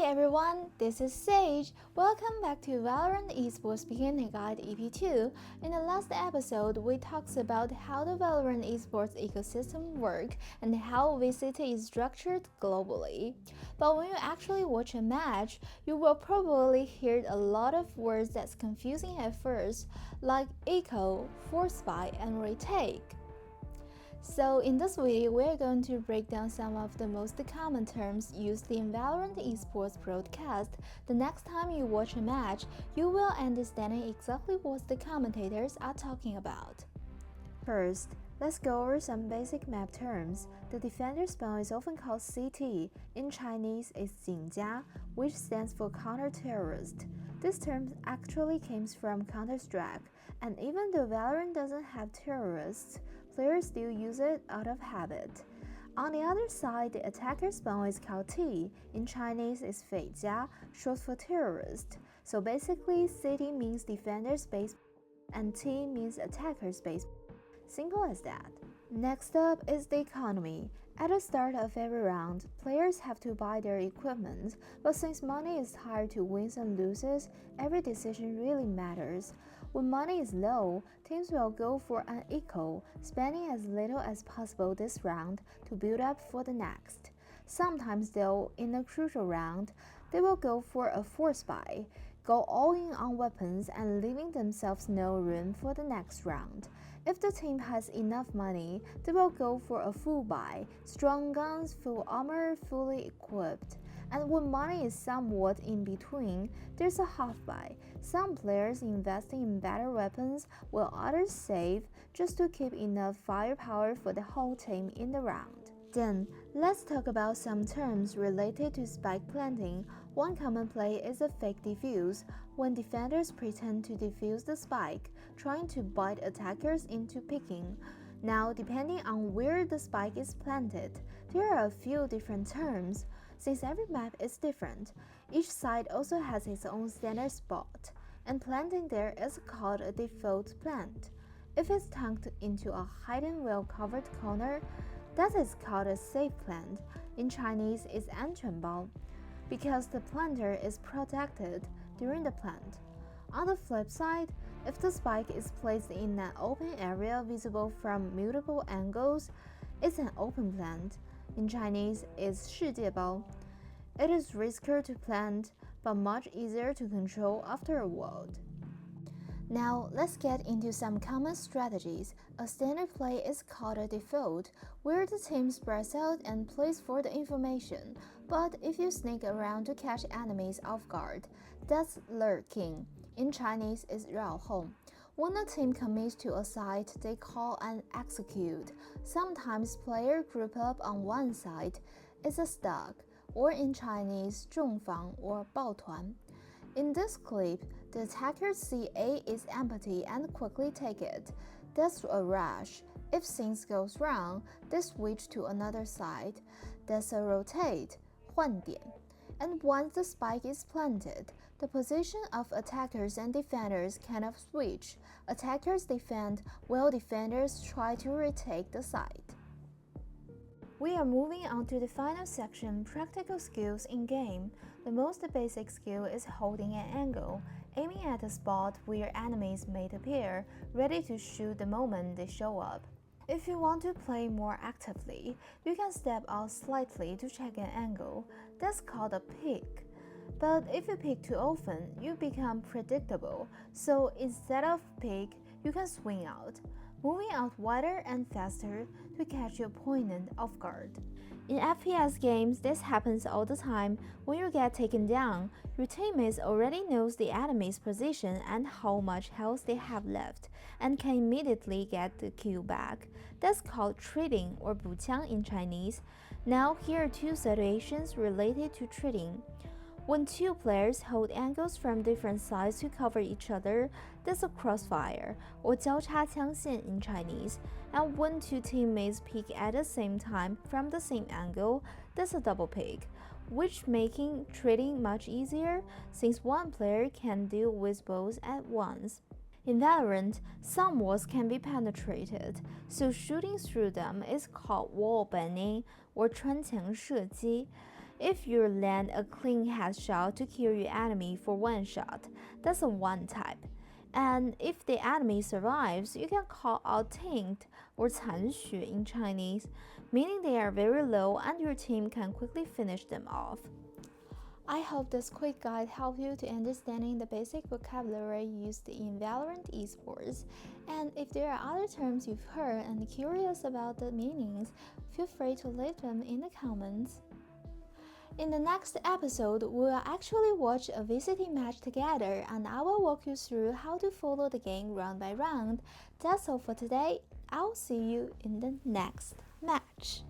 everyone, this is Sage. Welcome back to VALORANT Esports Beginner Guide EP2. In the last episode, we talked about how the VALORANT Esports ecosystem works and how VCT is structured globally. But when you actually watch a match, you will probably hear a lot of words that's confusing at first, like echo, force buy, and retake. So in this video, we're going to break down some of the most common terms used in VALORANT Esports broadcast. The next time you watch a match, you will understand exactly what the commentators are talking about. First, let's go over some basic map terms. The defender spawn is often called CT. In Chinese, it's 警家, which stands for counter-terrorist. This term actually came from Counter-Strike, and even though VALORANT doesn't have terrorists, players still use it out of habit. On the other side, the attacker spawn is called T. In Chinese, it's 匪家, short for terrorist. So basically, CT means defender space and T means attacker space. Simple as that. Next up is the economy. At the start of every round, players have to buy their equipment, but since money is tied to wins and losses, every decision really matters. When money is low, teams will go for an eco, spending as little as possible this round to build up for the next. Sometimes though, in a crucial round, they will go for a force buy, go all in on weapons and leaving themselves no room for the next round. If the team has enough money, they will go for a full buy, strong guns, full armor, fully equipped. And when money is somewhat in between, there's a half buy. Some players investing in better weapons while others save just to keep enough firepower for the whole team in the round. Then, let's talk about some terms related to spike planting. One common play is a fake defuse, when defenders pretend to defuse the spike, trying to bait attackers into picking. Now, depending on where the spike is planted, there are a few different terms. Since every map is different, each side also has its own standard spot, and planting there is called a default plant. If it's tucked into a hidden well-covered corner, that is called a safe plant. In Chinese, it's 安全包, because the planter is protected during the plant. On the flip side, if the spike is placed in an open area visible from multiple angles, it's an open plant. In Chinese, it's 世界包. It is riskier to plant, but much easier to control afterward. Now, let's get into some common strategies. A standard play is called a default, where the team spreads out and plays for the information. But if you sneak around to catch enemies off guard, that's lurking. In Chinese, it's 绕后. When a team commits to a site, they call an execute. Sometimes players group up on one side. It's a stuck, or in Chinese, 重防 or 抱团. In this clip, the attackers see A is empty and quickly take it. That's a rush. If things goes wrong, they switch to another side. That's a rotate, 换点. And once the spike is planted, the position of attackers and defenders kind of switch. Attackers defend while defenders try to retake the site. We are moving on to the final section, practical skills in game. The most basic skill is holding an angle, aiming at a spot where enemies may appear, ready to shoot the moment they show up. If you want to play more actively, you can step out slightly to check an angle. That's called a peek. But if you peek too often, you become predictable. So instead of peek, you can swing out, moving out wider and faster to catch your opponent off guard. In FPS games, this happens all the time. When you get taken down, your teammates already knows the enemy's position and how much health they have left, and can immediately get the kill back. That's called trading or 补枪 in Chinese. Now here are two situations related to trading. When two players hold angles from different sides to cover each other, that's a crossfire, or 交叉枪线 in Chinese. And when two teammates peek at the same time from the same angle, that's a double peek, which making trading much easier since one player can deal with both at once. In VALORANT, some walls can be penetrated, so shooting through them is called wall bending or 穿墙射击. If you land a clean headshot to kill your enemy for one shot, that's a one type. And if the enemy survives, you can call out tanked or 残血 in Chinese, meaning they are very low and your team can quickly finish them off. I hope this quick guide helped you to understanding the basic vocabulary used in Valorant Esports. And if there are other terms you've heard and curious about the meanings, feel free to leave them in the comments. In the next episode, we'll actually watch a VCT match together and I will walk you through how to follow the game round by round. That's all for today. I'll see you in the next match.